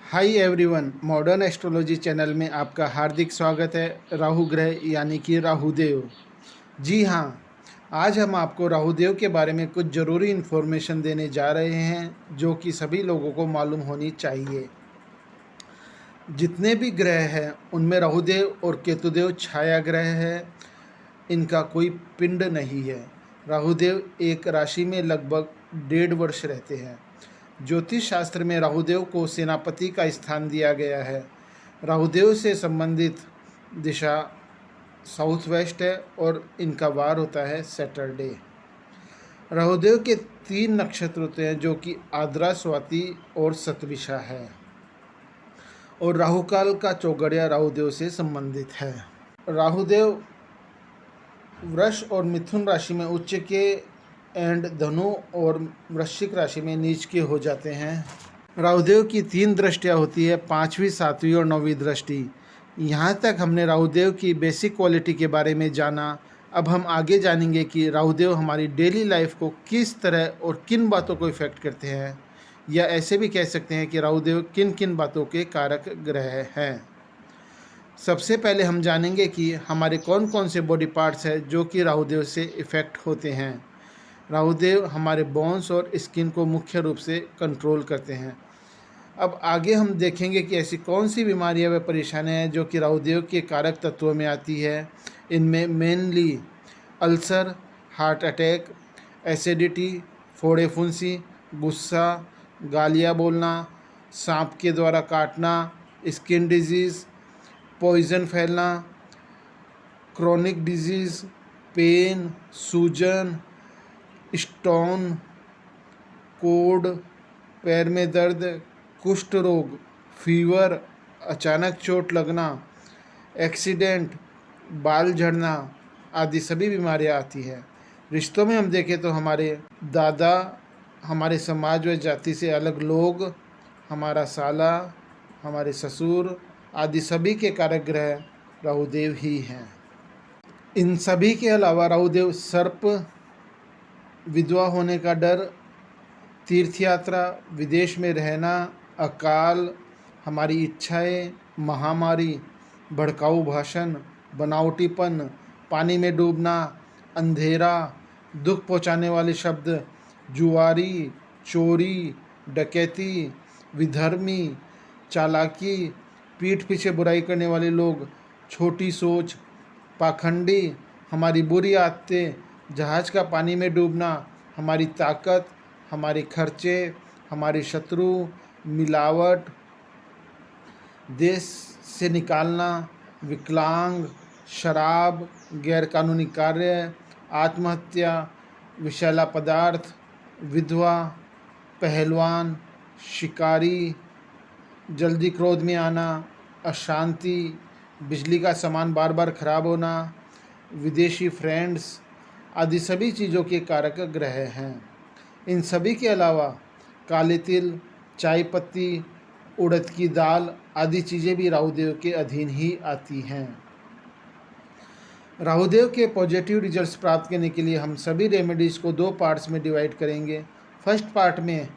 Hi everyone, modern astrology channel में आपका हार्दिक स्वागत है। राहु ग्रह यानी कि राहुदेव। जी हाँ, आज हम आपको राहुदेव के बारे में कुछ ज़रूरी इन्फॉर्मेशन देने जा रहे हैं जो कि सभी लोगों को मालूम होनी चाहिए। जितने भी ग्रह हैं उनमें राहुदेव और केतुदेव छाया ग्रह है, इनका कोई पिंड नहीं है। राहुदेव एक राशि में लगभग 1.5 वर्ष रहते हैं। ज्योतिष शास्त्र में राहुदेव को सेनापति का स्थान दिया गया है। राहुदेव से संबंधित दिशा साउथ वेस्ट है और इनका वार होता है सैटरडे। राहुदेव के 3 नक्षत्र होते हैं जो कि आद्रा, स्वाति और सतविशा है, और राहुकाल का चौगड़िया राहुदेव से संबंधित है। राहुदेव वृष और मिथुन राशि में उच्च के एंड धनु और वृश्चिक राशि में नीच के हो जाते हैं। राहुदेव की 3 दृष्टियाँ होती है, 5वीं, 7वीं और 9वीं दृष्टि। यहाँ तक हमने राहुदेव की बेसिक क्वालिटी के बारे में जाना। अब हम आगे जानेंगे कि राहुदेव हमारी डेली लाइफ को किस तरह और किन बातों को इफ़ेक्ट करते हैं, या ऐसे भी कह सकते हैं कि राहुदेव किन किन बातों के कारक ग्रह हैं। सबसे पहले हम जानेंगे कि हमारे कौन कौन से बॉडी पार्ट्स हैं जो कि राहुदेव से इफ़ेक्ट होते हैं। राहुदेव हमारे बोन्स और स्किन को मुख्य रूप से कंट्रोल करते हैं। अब आगे हम देखेंगे कि ऐसी कौन सी बीमारियां व परेशानियां हैं जो कि राहुदेव के कारक तत्वों में आती है। इनमें mainly ulcer, heart attack, acidity, फोड़े फुंसी, गुस्सा, गालियां बोलना, सांप के द्वारा काटना, स्किन डिजीज़, पॉइजन फैलना, क्रोनिक डिजीज़, पेन, सूजन, स्टोन, कोढ़, पैर में दर्द, कुष्ठ रोग, फीवर, अचानक चोट लगना, एक्सीडेंट, बाल झड़ना आदि सभी बीमारियां आती हैं। रिश्तों में हम देखें तो हमारे दादा, हमारे समाज व जाति से अलग लोग, हमारा साला, हमारे ससुर आदि सभी के कारक ग्रह राहुदेव ही हैं। इन सभी के अलावा राहुदेव सर्प, विधवा होने का डर, तीर्थ यात्रा, विदेश में रहना, अकाल, हमारी इच्छाएं, महामारी, भड़काऊ भाषण, बनावटीपन, पानी में डूबना, अंधेरा, दुख पहुंचाने वाले शब्द, जुआरी, चोरी, डकैती, विधर्मी, चालाकी, पीठ पीछे बुराई करने वाले लोग, छोटी सोच, पाखंडी, हमारी बुरी आदतें, जहाज़ का पानी में डूबना, हमारी ताकत, हमारे खर्चे, हमारे शत्रु, मिलावट, देश से निकालना, विकलांग, शराब, गैरकानूनी कार्य, आत्महत्या, विषैला पदार्थ, विधवा, पहलवान, शिकारी, जल्दी क्रोध में आना, अशांति, बिजली का सामान बार बार खराब होना, विदेशी फ्रेंड्स आदि सभी चीज़ों के कारक ग्रह हैं। इन सभी के अलावा काले तिल, चाय पत्ती, उड़द की दाल आदि चीज़ें भी राहुदेव के अधीन ही आती हैं। राहुदेव के पॉजिटिव रिजल्ट्स प्राप्त करने के लिए हम सभी रेमेडीज़ को 2 पार्ट्स में डिवाइड करेंगे। फर्स्ट पार्ट में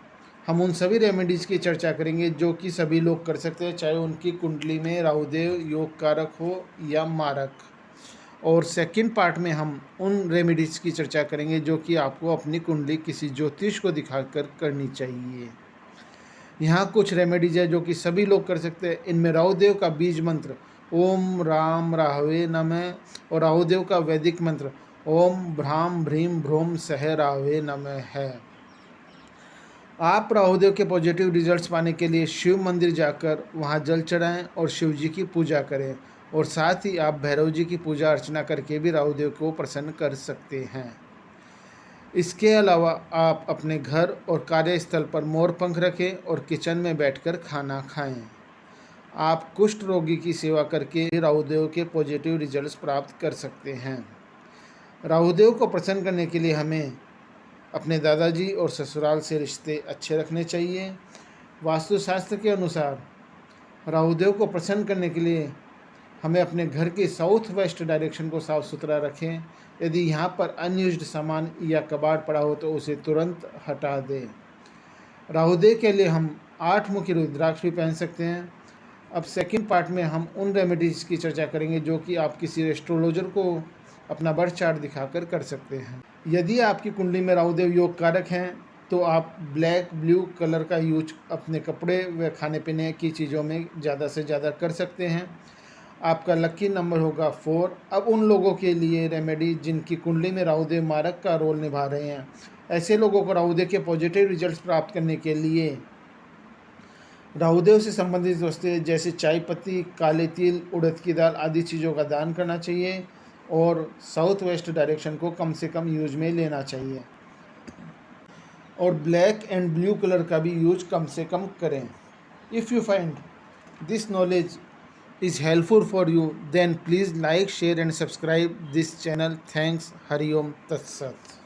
हम उन सभी रेमेडीज़ की चर्चा करेंगे जो कि सभी लोग कर सकते हैं, चाहे उनकी कुंडली में राहुदेव योग कारक हो या मारक। और सेकंड पार्ट में हम उन रेमेडीज़ की चर्चा करेंगे जो कि आपको अपनी कुंडली किसी ज्योतिष को दिखाकर करनी चाहिए। यहाँ कुछ रेमेडीज है जो कि सभी लोग कर सकते हैं। इनमें राहुदेव का बीज मंत्र ओम राम राहवे नमः और राहुदेव का वैदिक मंत्र ओम भ्राम भ्रीम भ्रोम सह राहवे नमः है। आप राहुदेव के पॉजिटिव रिजल्ट्स पाने के लिए शिव मंदिर जाकर वहाँ जल चढ़ाएं और शिव जी की पूजा करें, और साथ ही आप भैरव जी की पूजा अर्चना करके भी राहुदेव को प्रसन्न कर सकते हैं। इसके अलावा आप अपने घर और कार्यस्थल पर मोर पंख रखें और किचन में बैठकर खाना खाएं। आप कुष्ठ रोगी की सेवा करके राहुदेव के पॉजिटिव रिजल्ट्स प्राप्त कर सकते हैं। राहुदेव को प्रसन्न करने के लिए हमें अपने दादाजी और ससुराल से रिश्ते अच्छे रखने चाहिए। वास्तुशास्त्र के अनुसार राहुदेव को प्रसन्न करने के लिए हमें अपने घर के साउथ वेस्ट डायरेक्शन को साफ़ सुथरा रखें। यदि यहाँ पर अनयूज्ड सामान या कबाड़ पड़ा हो तो उसे तुरंत हटा दें। राहुदेव के लिए हम 8 मुखी रुद्राक्ष भी पहन सकते हैं। अब सेकंड पार्ट में हम उन रेमेडीज़ की चर्चा करेंगे जो कि आप किसी एस्ट्रोलॉजर को अपना बर्थ चार्ट दिखाकर कर सकते हैं। यदि आपकी कुंडली में राहुदेव योग कारक हैं तो आप ब्लैक ब्लू कलर का यूज अपने कपड़े व खाने पीने की चीज़ों में ज़्यादा से ज़्यादा कर सकते हैं। आपका लकी नंबर होगा 4। अब उन लोगों के लिए रेमेडी जिनकी कुंडली में राहुदेव मारक का रोल निभा रहे हैं, ऐसे लोगों को राहुदेव के पॉजिटिव रिजल्ट्स प्राप्त करने के लिए राहुदेव से संबंधित वस्तुएं जैसे चाय पत्ती, काले तिल, उड़द की दाल आदि चीज़ों का दान करना चाहिए और साउथ वेस्ट डायरेक्शन को कम से कम यूज में लेना चाहिए और ब्लैक एंड ब्लू कलर का भी यूज कम से कम करें। If you find this knowledge is helpful for you, then please like, share and subscribe this channel. Thanks. Hari Om Tat Sat.